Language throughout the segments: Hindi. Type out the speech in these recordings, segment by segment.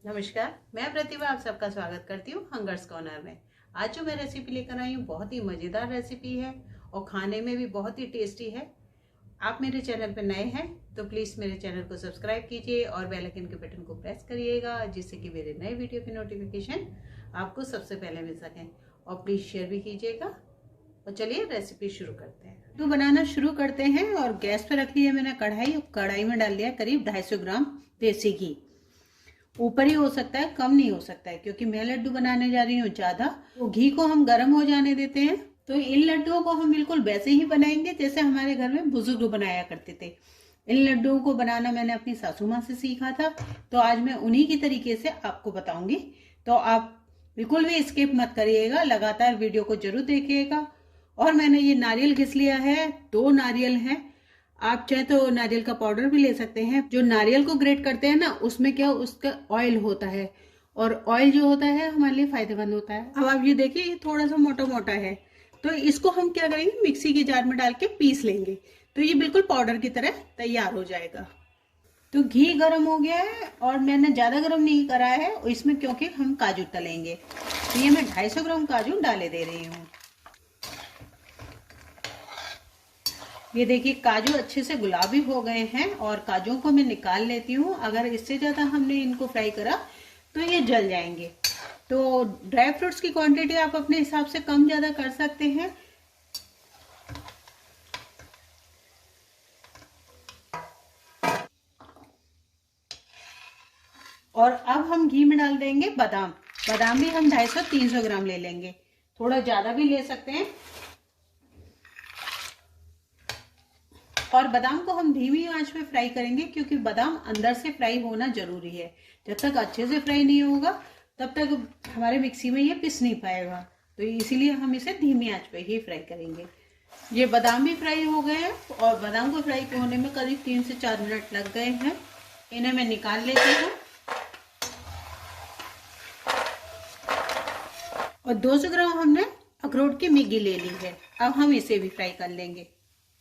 नमस्कार, मैं प्रतिभा आप सबका स्वागत करती हूँ हंगर्स कॉर्नर में। आज जो मैं रेसिपी लेकर आई हूँ बहुत ही मज़ेदार रेसिपी है और खाने में भी बहुत ही टेस्टी है। आप मेरे चैनल पर नए हैं तो प्लीज़ मेरे चैनल को सब्सक्राइब कीजिए और बेल आइकन के बटन को प्रेस करिएगा, जिससे कि मेरे नए वीडियो की नोटिफिकेशन आपको सबसे पहले मिल सकें। और प्लीज़ शेयर भी कीजिएगा। और चलिए रेसिपी शुरू करते हैं। तो बनाना शुरू करते हैं। और गैस पर रख लिया मैंने कढ़ाई और कढ़ाई में डाल दिया करीब 250 ग्राम देसी घी। ऊपर ही हो सकता है, कम नहीं हो सकता है, क्योंकि मैं लड्डू बनाने जा रही हूँ ज़्यादा। तो घी को हम गर्म हो जाने देते हैं। तो इन लड्डुओं को हम बिल्कुल वैसे ही बनाएंगे जैसे हमारे घर में बुजुर्ग बनाया करते थे। इन लड्डुओं को बनाना मैंने अपनी सासू माँ से सीखा था, तो आज मैं उन्हीं की तरीके से आपको बताऊंगी। तो आप बिल्कुल भी स्किप मत करिएगा, लगातार वीडियो को जरूर देखिएगा। और मैंने ये नारियल घिस लिया है, 2 नारियल है। आप चाहे तो नारियल का पाउडर भी ले सकते हैं। जो नारियल को ग्रेट करते हैं ना, उसमें क्या उसका ऑयल होता है, और ऑयल जो होता है हमारे लिए फायदेमंद होता है। अब आप ये देखिए, ये थोड़ा सा मोटा मोटा है, तो इसको हम क्या करेंगे, मिक्सी के जार में डाल के पीस लेंगे, तो ये बिल्कुल पाउडर की तरह तैयार हो जाएगा। तो घी गर्म हो गया है और मैंने ज़्यादा गर्म नहीं करा है इसमें, क्योंकि हम काजू तलेंगे। तो ये मैं 250 ग्राम काजू डाले दे रही हूँ। ये देखिए काजू अच्छे से गुलाबी हो गए हैं और काजू को मैं निकाल लेती हूँ। अगर इससे ज़्यादा हमने इनको फ्राई करा तो ये जल जाएंगे। तो ड्राई फ्रूट्स की क्वांटिटी आप अपने हिसाब से कम ज़्यादा कर सकते हैं। और अब हम घी में डाल देंगे बादाम। बादाम भी हम 250-300 ग्राम ले लेंगे, थोड़ा ज़्यादा भी ले सकते हैं। और बादाम को हम धीमी आंच पे फ्राई करेंगे, क्योंकि बादाम अंदर से फ्राई होना जरूरी है। जब तक अच्छे से फ्राई नहीं होगा तब तक हमारे मिक्सी में ये पिस नहीं पाएगा। तो इसीलिए हम इसे धीमी आंच पे ही फ्राई करेंगे। ये बादाम भी फ्राई हो गए हैं और बादाम को फ्राई होने में करीब 3 से 4 मिनट लग गए हैं। इन्हें मैं निकाल लेती हूँ। और 200 ग्राम हमने अखरोट की मिग्गी ले ली है। अब हम इसे भी फ्राई कर लेंगे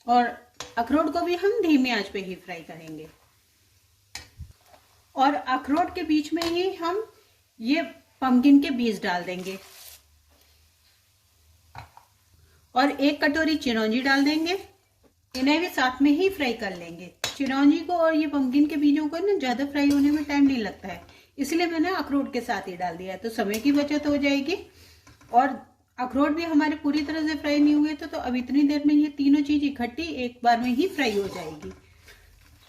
और अखरोट को भी हम धीमी आंच पे ही फ्राई करेंगे। और अखरोट के बीच में ही हम ये पम्पकिन के बीज डाल देंगे और 1 कटोरी चिरौंजी डाल देंगे। इन्हें भी साथ में ही फ्राई कर लेंगे। चिरौंजी को और ये पम्पकिन के बीजों को ना ज्यादा फ्राई होने में टाइम नहीं लगता है, इसलिए मैंने अखरोट के साथ ही डाल दिया है, तो समय की बचत हो जाएगी। और अखरोट भी हमारे पूरी तरह से फ्राई नहीं हुए तो अब इतनी देर में ये तीनों चीज इकट्ठी एक बार में ही फ्राई हो जाएगी।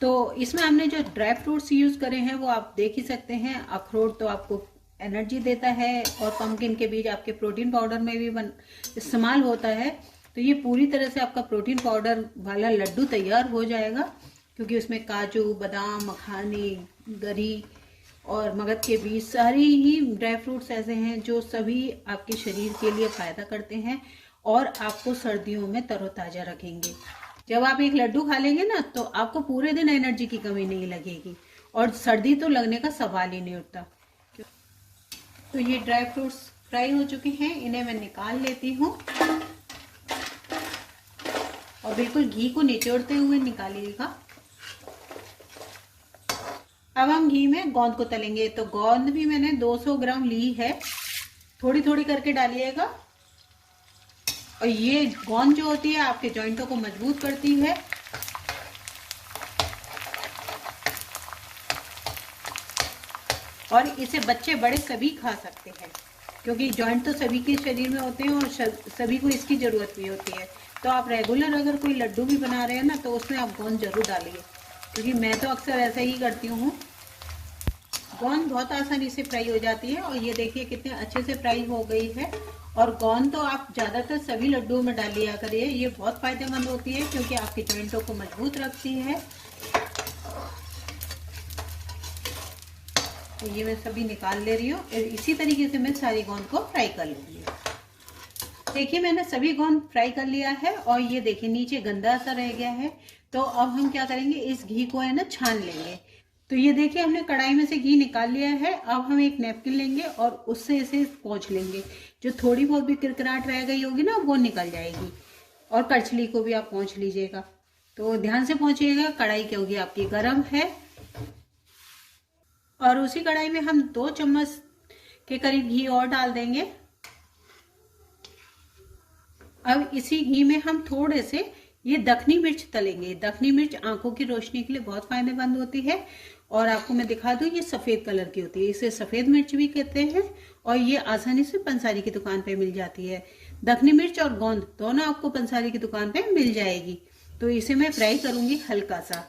तो इसमें हमने जो ड्राई फ्रूट्स यूज करे हैं वो आप देख ही सकते हैं। अखरोट तो आपको एनर्जी देता है और पम्पकिन के बीज आपके प्रोटीन पाउडर में भी इस्तेमाल होता है। तो ये पूरी तरह से आपका प्रोटीन पाउडर वाला लड्डू तैयार हो जाएगा, क्योंकि उसमें काजू, बादाम, मखानी, गरी और मगध के बीज, सारी ही ड्राई फ्रूट्स ऐसे हैं जो सभी आपके शरीर के लिए फायदा करते हैं और आपको सर्दियों में तरोताजा रखेंगे। जब आप एक लड्डू खा लेंगे ना, तो आपको पूरे दिन एनर्जी की कमी नहीं लगेगी और सर्दी तो लगने का सवाल ही नहीं उठता। तो ये ड्राई फ्रूट्स फ्राई हो चुके हैं, इन्हें मैं निकाल लेती हूँ। और बिल्कुल घी को निचोड़ते हुए निकालिएगा। अब हम घी में गोंद को तलेंगे। तो गोंद भी मैंने 200 ग्राम ली है, थोड़ी थोड़ी करके डालिएगा। और ये गोंद जो होती है आपके जॉइंटों को मजबूत करती है। और इसे बच्चे बड़े सभी खा सकते हैं, क्योंकि जॉइंट तो सभी के शरीर में होते हैं और सभी को इसकी जरूरत भी होती है। तो आप रेगुलर अगर कोई लड्डू भी बना रहे हैं ना, तो उसमें आप गोंद जरूर डालिए, क्योंकि मैं तो अक्सर ऐसा ही करती हूँ। गोंद बहुत आसानी से फ्राई हो जाती है और ये देखिए कितने अच्छे से फ्राई हो गई है। और गोंद तो आप ज़्यादातर सभी लड्डुओं में डाल लिया करिए, ये बहुत फायदेमंद होती है, क्योंकि आपके जॉइंटों को मजबूत रखती है। तो ये मैं सभी निकाल ले रही हूँ। इसी तरीके से मैं सारी गोंद को फ्राई कर लूँगी। देखिए मैंने सभी गोंद फ्राई कर लिया है और ये देखिए नीचे गंदा सा रह गया है। तो अब हम क्या करेंगे, इस घी को है ना छान लेंगे। तो ये देखिए हमने कढ़ाई में से घी निकाल लिया है। अब हम एक नैपकिन लेंगे और उससे इसे पोंछ लेंगे। जो थोड़ी बहुत भी किरकिराहट रह गई होगी ना, वो निकल जाएगी। और कड़छली को भी आप पोंछ लीजिएगा। तो ध्यान से पोंछिएगा, कढ़ाई क्या होगी आपकी गर्म है। और उसी कढ़ाई में हम 2 चम्मच के करीब घी और डाल देंगे। अब इसी घी में हम थोड़े से ये दखनी मिर्च तलेंगे। दखनी मिर्च आंखों की रोशनी के लिए बहुत फायदेमंद होती है और आपको मैं दिखा दूं, ये सफेद कलर की होती है, इसे सफेद मिर्च भी कहते हैं और ये आसानी से पंसारी की दुकान पे मिल जाती है। दखनी मिर्च और गोंद दोनों आपको पंसारी की दुकान पे मिल जाएगी। तो इसे मैं फ्राई करूंगी हल्का सा।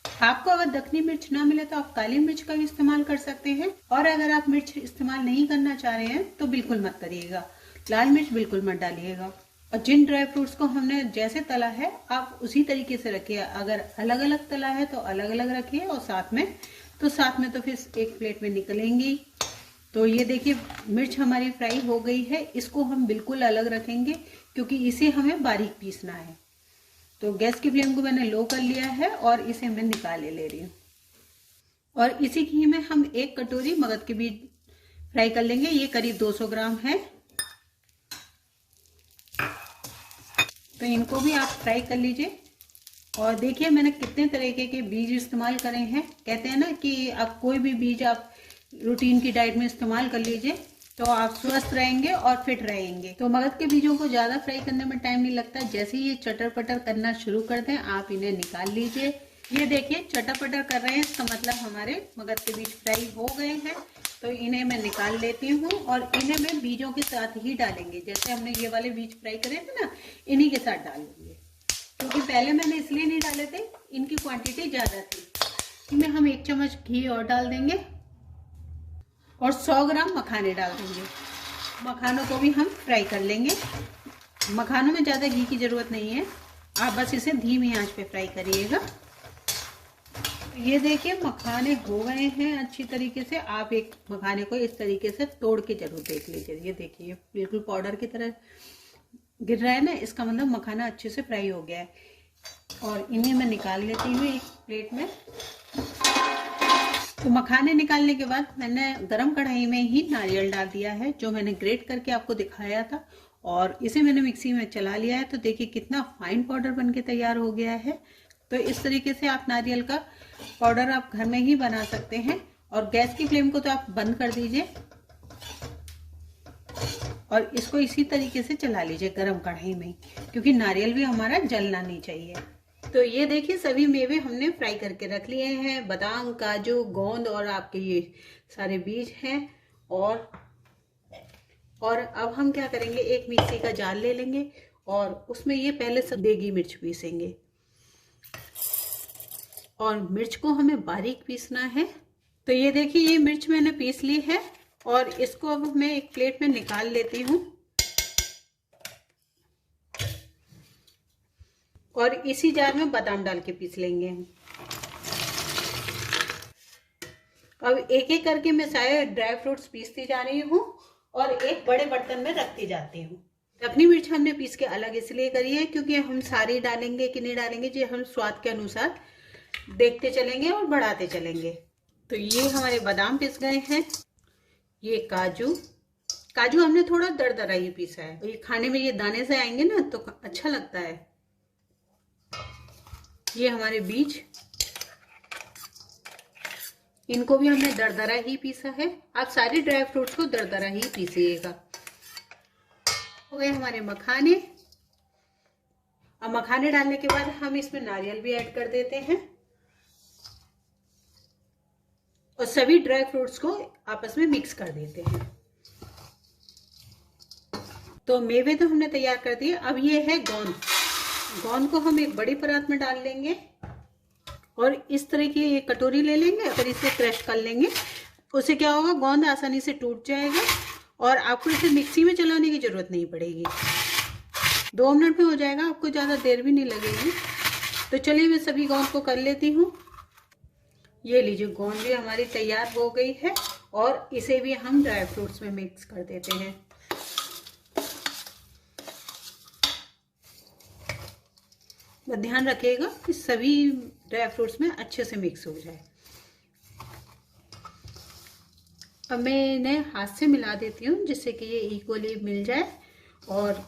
आपको अगर दखनी मिर्च ना मिले तो आप काली मिर्च का भी इस्तेमाल कर सकते हैं, और अगर आप मिर्च इस्तेमाल नहीं करना चाह रहे हैं तो बिल्कुल मत करिएगा, लाल मिर्च बिल्कुल मत डालिएगा। और जिन ड्राई फ्रूट्स को हमने जैसे तला है आप उसी तरीके से रखिए। अगर अलग अलग तला है तो अलग अलग रखिए, और साथ में तो फिर एक प्लेट में निकलेंगी। तो ये देखिए मिर्च हमारी फ्राई हो गई है। इसको हम बिल्कुल अलग रखेंगे क्योंकि इसे हमें बारीक पीसना है। तो गैस की फ्लेम को मैंने लो कर लिया है और इसे मैं निकाल ले रही हूँ। और इसी घी में हम 1 कटोरी मगज के बीज फ्राई कर लेंगे। ये करीब 200 ग्राम है। तो इनको भी आप फ्राई कर लीजिए। और देखिए मैंने कितने तरीके के बीज इस्तेमाल करे हैं। कहते हैं ना कि आप कोई भी बीज आप रूटीन की डाइट में इस्तेमाल कर लीजिए तो आप स्वस्थ रहेंगे और फिट रहेंगे। तो मगज के बीजों को ज़्यादा फ्राई करने में टाइम नहीं लगता। जैसे ही ये चटर पटर करना शुरू कर दें आप इन्हें निकाल लीजिए। ये देखिए चटर पटर कर रहे हैं, इसका मतलब हमारे मगज के बीज फ्राई हो गए हैं। तो इन्हें मैं निकाल लेती हूँ और इन्हें मैं बीजों के साथ ही डालेंगे। जैसे हमने ये वाले बीज फ्राई करे थे ना, इन्हीं के साथ डालेंगे। क्योंकि पहले मैंने इसलिए नहीं डाले थे, इनकी क्वांटिटी ज़्यादा थी। इनमें हम 1 चम्मच घी और डाल देंगे और 100 ग्राम मखाने डाल देंगे। मखानों को भी हम फ्राई कर लेंगे। मखानों में ज़्यादा घी की ज़रूरत नहीं है, आप बस इसे धीमी आंच पे फ्राई करिएगा। ये देखिए मखाने हो गए हैं अच्छी तरीके से। आप एक मखाने को इस तरीके से तोड़ के जरूर देख लीजिए। ये देखिए बिल्कुल पाउडर की तरह गिर रहा है ना, इसका मतलब मखाना अच्छे से फ्राई हो गया है। और इन्हें मैं निकाल लेती हूँ एक प्लेट में। तो मखाने निकालने के बाद मैंने गरम कढ़ाई में ही नारियल डाल दिया है, जो मैंने ग्रेट करके आपको दिखाया था, और इसे मैंने मिक्सी में चला लिया है। तो देखिए कितना फाइन पाउडर बनके तैयार हो गया है। तो इस तरीके से आप नारियल का पाउडर आप घर में ही बना सकते हैं। और गैस की फ्लेम को तो आप बंद कर दीजिए और इसको इसी तरीके से चला लीजिए गरम कढ़ाई में, क्योंकि नारियल भी हमारा जलना नहीं चाहिए। तो ये देखिए सभी मेवे हमने फ्राई करके रख लिए हैं। बादाम, काजू, गोंद और आपके ये सारे बीज हैं। और अब हम क्या करेंगे, एक मिक्सी का जार ले लेंगे और उसमें ये पहले से देगी मिर्च पीसेंगे। और मिर्च को हमें बारीक पीसना है। तो ये देखिए ये मिर्च मैंने पीस ली है और इसको अब मैं एक प्लेट में निकाल लेती हूँ। और इसी जार में बादाम डाल के पीस लेंगे हम। अब एक एक करके मैं सारे ड्राई फ्रूट्स पीसती जा रही हूँ और एक बड़े बर्तन में रखती जाती हूँ। दखनी मिर्च हमने पीस के अलग इसलिए करी है क्योंकि हम सारी डालेंगे कि नहीं डालेंगे जी हम स्वाद के अनुसार देखते चलेंगे और बढ़ाते चलेंगे। तो ये हमारे बादाम पिस गए हैं। ये काजू हमने थोड़ा दरदरा ही पीसा है। ये खाने में ये दाने से आएंगे ना तो अच्छा लगता है। ये हमारे बीज, इनको भी हमने दरदरा ही पीसा है। आप सारे ड्राई फ्रूट्स को दरदरा ही पीसिएगा। हो गए हमारे मखाने। अब मखाने डालने के बाद हम इसमें नारियल भी ऐड कर देते हैं और सभी ड्राई फ्रूट्स को आपस में मिक्स कर देते हैं। तो मेवे तो हमने तैयार कर दिए। अब ये है गोंद को हम एक बड़ी परात में डाल लेंगे और इस तरह की एक कटोरी ले लेंगे और इसे क्रश कर लेंगे। उससे क्या होगा, गोंद आसानी से टूट जाएगा और आपको इसे मिक्सी में चलाने की जरूरत नहीं पड़ेगी। 2 मिनट में हो जाएगा, आपको ज़्यादा देर भी नहीं लगेगी। तो चलिए मैं सभी गोंद को कर लेती हूँ। ये लीजिए गोंद भी हमारी तैयार हो गई है और इसे भी हम ड्राई फ्रूट्स में मिक्स कर देते हैं। बस ध्यान रखिएगा कि सभी ड्राई फ्रूट्स में अच्छे से मिक्स हो जाए। अब मैं इन्हें हाथ से मिला देती हूँ जिससे कि ये इक्वली मिल जाए। और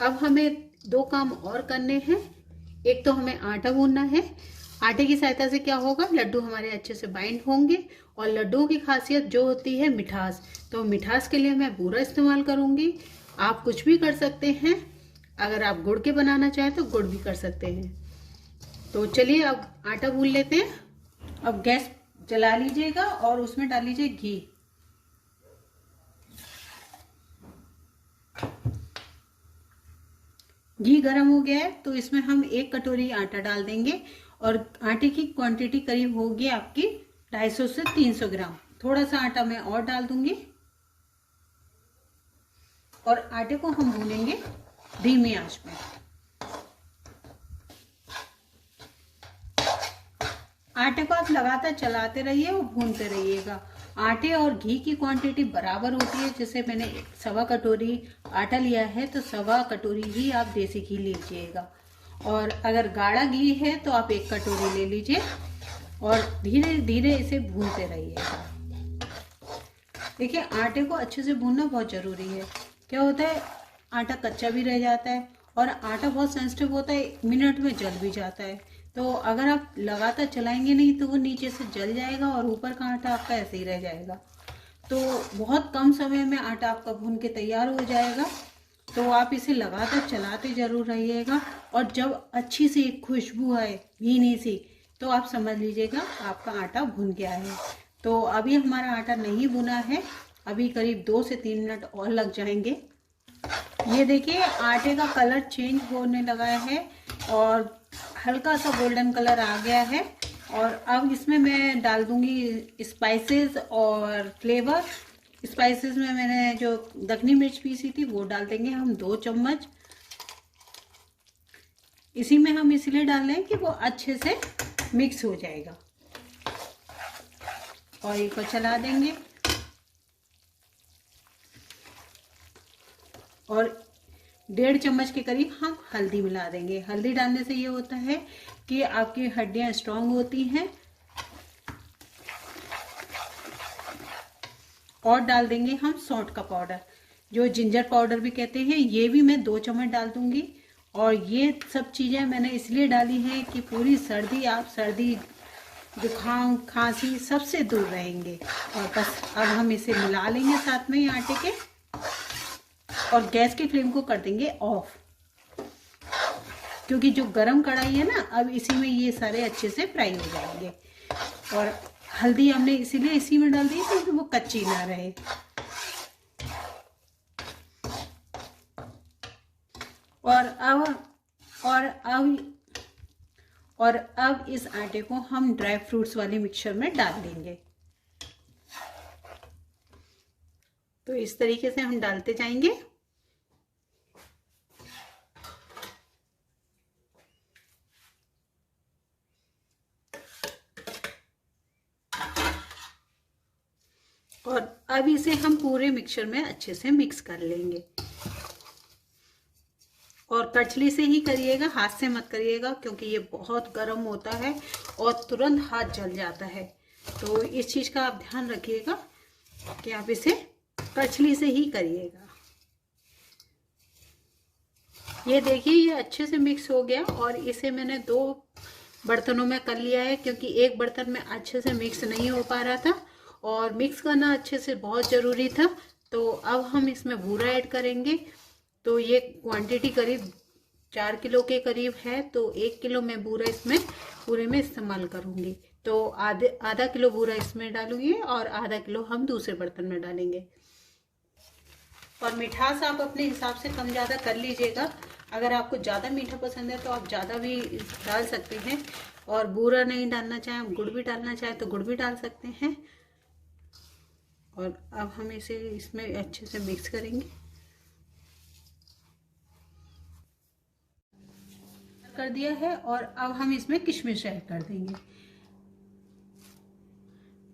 अब हमें 2 काम और करने हैं। एक तो हमें आटा गूंदना है। आटे की सहायता से क्या होगा, लड्डू हमारे अच्छे से बाइंड होंगे। और लड्डुओं की खासियत जो होती है मिठास, तो मिठास के लिए मैं बूरा इस्तेमाल करूंगी। आप कुछ भी कर सकते हैं, अगर आप गुड़ के बनाना चाहें तो गुड़ भी कर सकते हैं। तो चलिए अब आटा गूंद लेते हैं। अब गैस जला लीजिएगा और उसमें डाल लीजिए घी। घी गर्म हो गया है तो इसमें हम 1 कटोरी आटा डाल देंगे। और आटे की क्वांटिटी करीब होगी आपकी 250 से 300 ग्राम। थोड़ा सा आटा मैं और डाल दूंगी और आटे को हम भूनेंगे धीमी आंच में। आटे को आप लगातार चलाते रहिए और भूनते रहिएगा। आटे और घी की क्वांटिटी बराबर होती है। जैसे मैंने 1.25 कटोरी आटा लिया है तो 1.25 कटोरी ही आप देसी घी लीजिएगा। और अगर गाढ़ा घी है तो आप 1 कटोरी ले लीजिए और धीरे धीरे इसे भूनते रहिएगा। देखिए आटे को अच्छे से भूनना बहुत जरूरी है। क्या होता है, आटा कच्चा भी रह जाता है और आटा बहुत सेंसिटिव होता है, 1 मिनट में जल भी जाता है। तो अगर आप लगातार चलाएंगे नहीं तो वो नीचे से जल जाएगा और ऊपर का आटा आपका ऐसे ही रह जाएगा। तो बहुत कम समय में आटा आपका भून के तैयार हो जाएगा। तो आप इसे लगातार चलाते जरूर रहिएगा और जब अच्छी सी खुशबू आए भीनी सी तो आप समझ लीजिएगा आपका आटा भुन गया है। तो अभी हमारा आटा नहीं भुना है, अभी करीब 2 से 3 मिनट और लग जाएंगे। ये देखिए आटे का कलर चेंज होने लगा है और हल्का सा गोल्डन कलर आ गया है। और अब इसमें मैं डाल दूंगी स्पाइसेस और फ्लेवर। स्पाइसेस में मैंने जो दखनी मिर्च पीसी थी वो डाल देंगे हम 2 चम्मच। इसी में हम इसलिए डाल रहे हैं कि वो अच्छे से मिक्स हो जाएगा। ऑयल को चला देंगे और 1.5 चम्मच के करीब हम हल्दी मिला देंगे। हल्दी डालने से ये होता है कि आपकी हड्डियां स्ट्रांग होती हैं। और डाल देंगे हम सौंठ का पाउडर, जो जिंजर पाउडर भी कहते हैं, ये भी मैं 2 चम्मच डाल दूंगी। और ये सब चीज़ें मैंने इसलिए डाली हैं कि पूरी सर्दी, आप सर्दी जुकाम खांसी सबसे दूर रहेंगे। और बस अब हम इसे मिला लेंगे साथ में ही आटे के और गैस की फ्लेम को कर देंगे ऑफ, क्योंकि जो गरम कढ़ाई है ना, अब इसी में ये सारे अच्छे से फ्राई हो जाएंगे। और हल्दी हमने इसीलिए इसी में डाल दी क्योंकि वो कच्ची ना रहे। और अब इस आटे को हम ड्राई फ्रूट्स वाली मिक्सचर में डाल देंगे। तो इस तरीके से हम डालते जाएंगे। और अब इसे हम पूरे मिक्सचर में अच्छे से मिक्स कर लेंगे। और कचली से ही करिएगा, हाथ से मत करिएगा, क्योंकि ये बहुत गर्म होता है और तुरंत हाथ जल जाता है। तो इस चीज़ का आप ध्यान रखिएगा कि आप इसे कचली से ही करिएगा। ये देखिए ये अच्छे से मिक्स हो गया और इसे मैंने 2 बर्तनों में कर लिया है, क्योंकि एक बर्तन में अच्छे से मिक्स नहीं हो पा रहा था और मिक्स करना अच्छे से बहुत ज़रूरी था। तो अब हम इसमें बूरा ऐड करेंगे। तो ये क्वांटिटी करीब 4 किलो के करीब है, तो 1 किलो मैं बूरा इसमें पूरे में इस्तेमाल करूँगी। तो आधा किलो बूरा इसमें डालूंगी और आधा किलो हम दूसरे बर्तन में डालेंगे। और मिठास आप अपने हिसाब से कम ज़्यादा कर लीजिएगा। अगर आपको ज़्यादा मीठा पसंद है तो आप ज़्यादा भी डाल सकते हैं, और बूरा नहीं डालना चाहें, गुड़ भी डालना चाहें तो गुड़ भी डाल सकते हैं। और अब हम इसे इसमें अच्छे से मिक्स करेंगे। कर दिया है और अब हम इसमें किशमिश ऐड कर देंगे।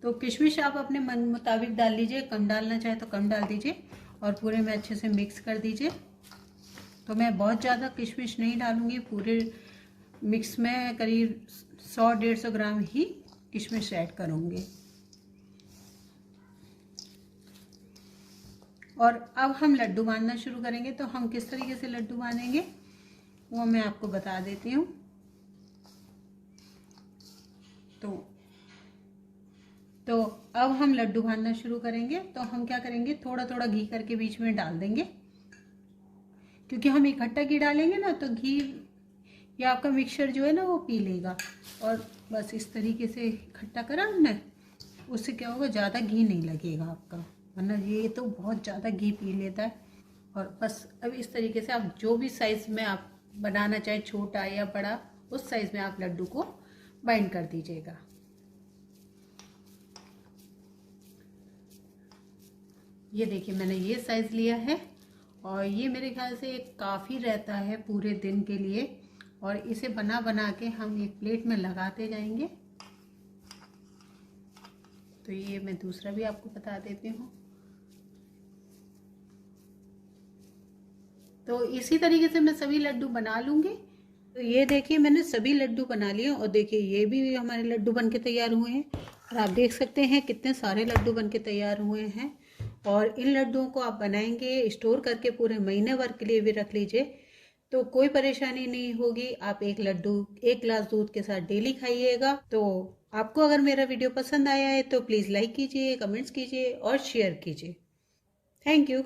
तो किशमिश आप अपने मन मुताबिक डाल लीजिए, कम डालना चाहे तो कम डाल दीजिए और पूरे में अच्छे से मिक्स कर दीजिए। तो मैं बहुत ज़्यादा किशमिश नहीं डालूंगी, पूरे मिक्स में करीब 100-150 ग्राम ही किशमिश ऐड करूंगी। और अब हम लड्डू बांधना शुरू करेंगे। तो हम किस तरीके से लड्डू बांधेंगे वो मैं आपको बता देती हूँ। तो अब हम लड्डू बांधना शुरू करेंगे। तो हम क्या करेंगे, थोड़ा थोड़ा घी करके बीच में डाल देंगे, क्योंकि हम इकट्ठा घी डालेंगे ना तो घी या आपका मिक्सचर जो है ना वो पी लेगा। और बस इस तरीके से इकट्ठा करा हमने, उससे क्या होगा, ज़्यादा घी नहीं लगेगा आपका, वरना ये तो बहुत ज़्यादा घी पी लेता है। और बस अब इस तरीके से आप जो भी साइज़ में आप बनाना चाहे, छोटा या बड़ा, उस साइज़ में आप लड्डू को बाइंड कर दीजिएगा। ये देखिए मैंने ये साइज़ लिया है और ये मेरे ख्याल से काफ़ी रहता है पूरे दिन के लिए। और इसे बना बना के हम एक प्लेट में लगाते जाएंगे। तो ये मैं दूसरा भी आपको बता देती हूँ। तो इसी तरीके से मैं सभी लड्डू बना लूँगी। तो ये देखिए मैंने सभी लड्डू बना लिए और देखिए ये भी हमारे लड्डू बन के तैयार हुए हैं। और आप देख सकते हैं कितने सारे लड्डू बन के तैयार हुए हैं। और इन लड्डुओं को आप बनाएंगे, स्टोर करके पूरे महीने भर के लिए भी रख लीजिए तो कोई परेशानी नहीं होगी। आप एक लड्डू 1 गिलास दूध के साथ डेली खाइएगा। तो आपको अगर मेरा वीडियो पसंद आया है तो प्लीज़ लाइक कीजिए, कमेंट्स कीजिए और शेयर कीजिए। Thank you.